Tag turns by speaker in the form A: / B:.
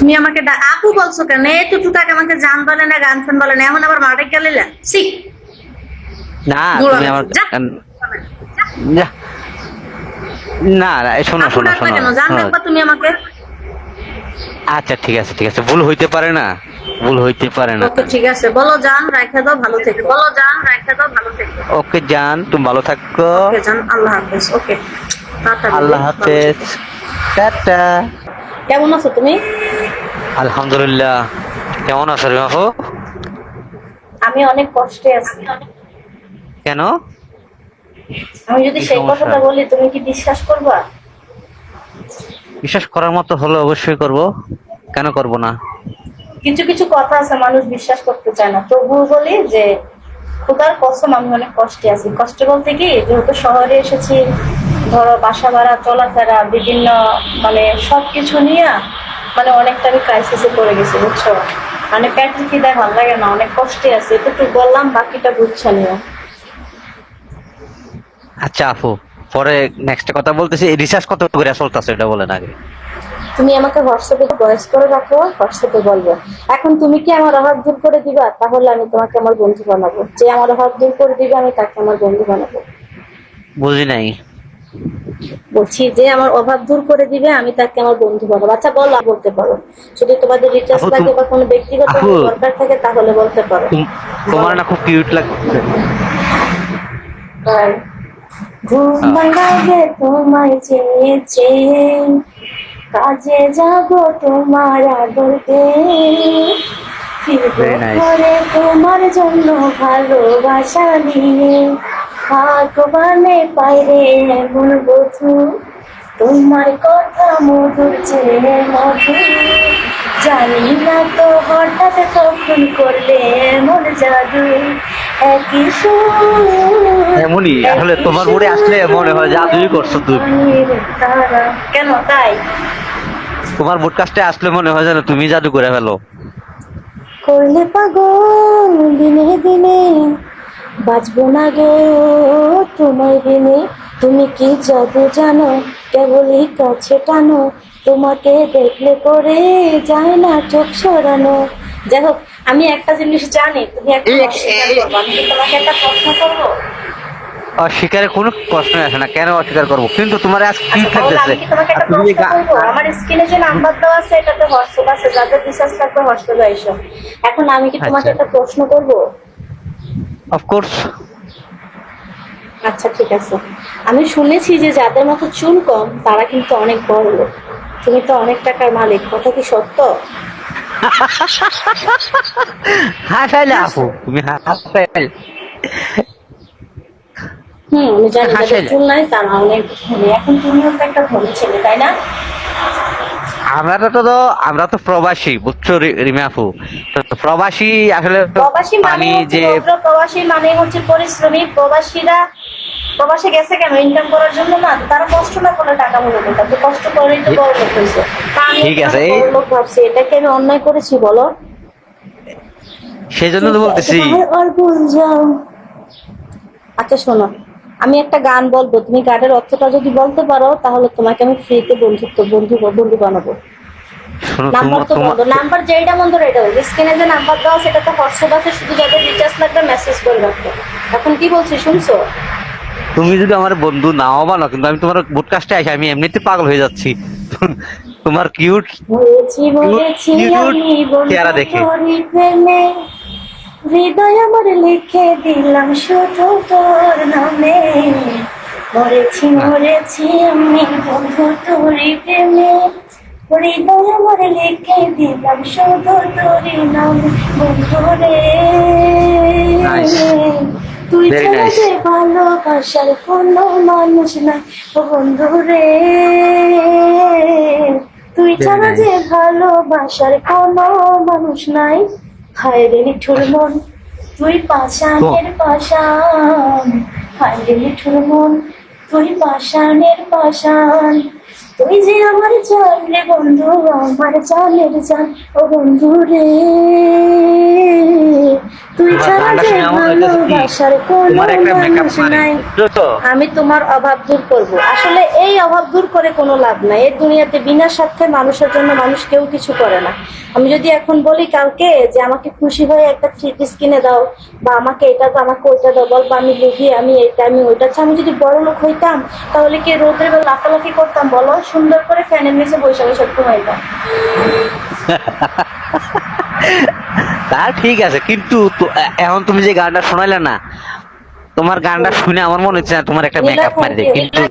A: তুমি আমাকে আপু বলছো কেন? এই তো টুটাক আমাকে জান বলে না, গান ফান বলে না, এখন আবার মারে গেলে সি
B: না
A: দূর
B: তুমি
A: হবে।
B: আমার
A: যা
B: না না না, শোনো
A: আপু
B: শোনো
A: ডাকবা
B: শোনো
A: কেন? জান
B: শোনো।
A: ডাকবা তুমি আমাকে?
B: আচ্ছা ঠিক আছে ঠিক আছে, ভুল হইতে পারে না, ভুল হইতে পারে না।
A: ওকে ঠিক আছে, বলো জান, রাখা দাও, ভালো থেকো।
B: বলো জান, রাখতে দাও, ভালো থেকো। ওকে জান, তুমি ভালো থাকো।
A: ওকে জান, আল্লাহ হাফেজ। ওকে টাটা বেবি,
B: আল্লাহ
A: ভালো
B: হাফেজ।
A: থেকো।
B: টাটা।
A: কেমন আছো তুমি?
B: আলহামদুলিল্লাহ। কেমন আছো রিমাফু?
A: আমি অনেক কষ্টে আছি।
B: কেন?
A: আমি যদি
B: কি
A: সেই
B: সমস্যা?
A: কথাটা বলি তুমি কি বিশ্বাস করবা?
B: বিশ্বাস করার মতো হলে অবশ্যই করব, কেন করব না?
A: কিছু কিছু কথা আছে মানুষ বিশ্বাস করতে চায় না, তবুও বলি যে খোদার কসম আমি অনেক কষ্টে আছি। কষ্ট বলতে কি, যেহেতু শহরে এসেছি, ধরো বাসা ভাড়া, চলাফেরা, বিভিন্ন মানে সবকিছু নিয়ে মানে অনেকটা আমি ক্রাইসিসে পড়ে গেছি, বুঝছো? মানে পেটের খিদায় ভালো লাগে না, অনেক কষ্টে আছি। এটুকু বললাম, বাকিটা বুঝছা নিও।
B: আচ্ছা আপু, পরে নেক্সট কথা বলতেছি। রিসার্চ কত করে চলতেছে এটা বলেন আগে।
A: তুমি আমাকে হোয়াটসঅ্যাপে ভয়েস করে রাখো, হোয়াটসঅ্যাপে বলবো। এখন তুমি কি আমার অভাব দূর করে দিবা? তাহলে আমি তোমাকে আমার বন্ধু বানাবো। যে আমার অভাব দূর করে দিবে আমি তাকে আমার বন্ধু বানাবো।
B: বুঝি নাই।
A: বলছি যে আমার অভাব দূর করে দিবে আমি তাকে আমার বন্ধু বানাবো। আচ্ছা বলো, বলতে পারো। যদি তোমাদের রিচার্জ
B: আপু
A: লাগে বা কোনো ব্যক্তিগত
B: আপু
A: দরকার থাকে তাহলে বলতে পারো।
B: তোমার
A: বলো।
B: না খুব কিউট লাগছে।
A: আর ঘুম
B: হ্যাঁ,
A: ভাঙাবে তোমায় চেয়ে চেয়ে, কাজে যাব তোমার আদর পেয়ে, ফিরবো
B: ভেরি নাইস।
A: ঘরে তোমার জন্য ভালোবাসা নিয়ে। ভগবানে পাইরে এমন বধু, তোমার কথা মধুর চেয়ে মধু, জানি না তো হঠাৎ তখন করলে এমন জাদু। একই সুর,
B: এমনই আসলে
A: একই
B: তোমার মুড়ে আসলে মনে হয়
A: সুর,
B: জাদুই করছো তুমি।
A: পানির তারা। কেন তাই?
B: তোমার মুডকাস্টে আসলে মনে হয় যেন তুমি জাদু করে ফেলো।
A: করলে পাগল দিনে দিনে, বাঁচবো না গো তোমায় বিনে। তুমি কি জাদু জানো, কেবলই কাছে টানো, তোমাকে দেখলে পরে যায় না চোখ সরানো। যাই হোক, আমি একটা জিনিস জানি, তুমি এখন
B: এই
A: অস্বীকার
B: এই-
A: করবো। আমি কি তোমাকে একটা প্রশ্ন করবো?
B: অস্বীকারের কোনো প্রশ্নই আসে না, কেন অস্বীকার করবো? কিন্তু তোমার আজ
A: আচ্ছা
B: কিউট
A: তাহলে
B: লাগতেছে।
A: আমি কি তোমাকে
B: আর
A: একটা
B: তুমি যে
A: প্রশ্ন করবো? আমার স্ক্রিনে যে নাম্বার দেওয়া আছে এটাতে হোয়াটসঅ্যাপ আছে, যাদের রিচার্জ থাকবে হোয়াটসঅ্যাপে এসো। এখন আমি কি তোমাকে
B: আচ্ছা,
A: একটা প্রশ্ন করবো?
B: অফকোর্স।
A: আচ্ছা ঠিক আছে। আমি শুনেছি যে যাদের মতো চুল কম তারা কিন্তু অনেক বড় লোক। তুমি তো অনেক টাকার মালিক, কথা কি সত্য?
B: হাসাইলে আপু, তুমি হাসাইলে
A: আমি জানি যাদের
B: হাসাইলে
A: চুল নাই তারা অনেক ধনী। এখন তুমিও তো একটা ধনী ছেলে, তাই না?
B: আমরা তো প্রবাসী, বুঝছো রিমা আপু? তো প্রবাসী আসলে
A: প্রবাসী মানে
B: পানি
A: হচ্ছে
B: যে
A: ভদ্র, প্রবাসী মানে হচ্ছে পরিশ্রমী। প্রবাসীরা প্রবাসে গেছে কেন? ইনকাম করার জন্য না? তারা কষ্ট না করলে টাকা মনে করতাম, তো কষ্ট করেই তো বড় লোক হয়েছে। তা আমি
B: ঠিক আছে,
A: তোমাকে
B: এই
A: বড় লোক ভাবছি, এটাকে আমি অন্যায় করেছি বলো?
B: সেই জন্য তো বলতেছি।
A: আর ভুল যাও। আচ্ছা শোনো, আমি একটা গান বলবো, তুমি গানের অর্থটা যদি বলতে পারো তাহলে তোমাকে আমি ফ্রিতে বন্ধু বানাবো।
B: শোনো,
A: নাম্বার
B: তোমার
A: তো
B: তোমার
A: বন্ধ, নাম্বার যেটা বন্ধ এটা বলবো। স্ক্রিনে যে নাম্বার দেওয়া সেটা তো হোয়াটসঅ্যাপ আছে, শুধু যাদের রিচার্জ লাগবে মেসেজ করে রাখো। এখন কি বলছি শুনছো?
B: তুমি যদি আমার বন্ধু নাও বানাও, কিন্তু আমি তোমার বুটকাস্টে আসি, আমি এমনিতে পাগল হয়ে যাচ্ছি তোমার কিউট
A: হয়েছি
B: কিউট
A: মরেছি
B: কিউট
A: আমি বন্ধু
B: চেহারা দেখে।
A: তোরই প্রেমে, হৃদয় আমার লিখে দিলাম শুধু তোর নামে। মরেছি
B: আহ,
A: মরেছি আমি বন্ধু তোরই প্রেমে, হৃদয় আমার লিখে দিলাম শুধু তোরই নামে। বন্ধু রে,
B: নাইস,
A: তুই
B: ভেরি
A: ছাড়া
B: নাইস।
A: যে ভালোবাসার কোনো মানুষ নাই। ও বন্ধু রে, তুই
B: ভেরি
A: ছাড়া যে
B: নাইস।
A: ভালোবাসার কোনো মানুষ নাই। হায় রে নিঠুর মন, তুই
B: তো
A: পাষাণের পাষাণ। হায় রে নিঠুর মন, তুই পাষাণের পাষাণ। তুই যে আমার জান রে বন্ধু, আমার জানের জান। ও বন্ধু রে, তুই
B: তোমার
A: ছাড়া
B: গানটা
A: যে
B: শুনে আমার হইতেছে কি,
A: ভালোবাসার কোনো
B: তোমার একটা মেকআপ
A: মানুষ
B: মানে
A: নাই।
B: বুঝছো?
A: আমি তোমার অভাব দূর করব। আসলে এই অভাব দূর করে কোনো লাভ নাই। এই দুনিয়াতে বিনা স্বার্থে মানুষের জন্য মানুষ কেউ কিছু করে না। আমি যদি এখন বলি কাউকে যে আমাকে খুশি হয়ে একটা থ্রি পিস কিনে দাও, বা আমাকে এটা দাও, আমাকে ওইটা দাও, বলবো আমি লোভী, আমি এটা আমি ওইটা চাই। আমি যদি বড় লোক হইতাম তাহলে কি রোদ্রে বেলা লাফালাফি করতাম বলো? সুন্দর করে ফ্যানের নিচে বসে বসে ঘুমাইতাম।
B: তা ঠিক আছে, কিন্তু এখন তুমি যে গানটা শোনাইলে না, তোমার গানটা শুনে আমার মনে হচ্ছে না তোমার একটা
A: নীলা,
B: মেকআপ
A: থ্যাংক
B: মারি দেয়,
A: ইউ।
B: কিন্তু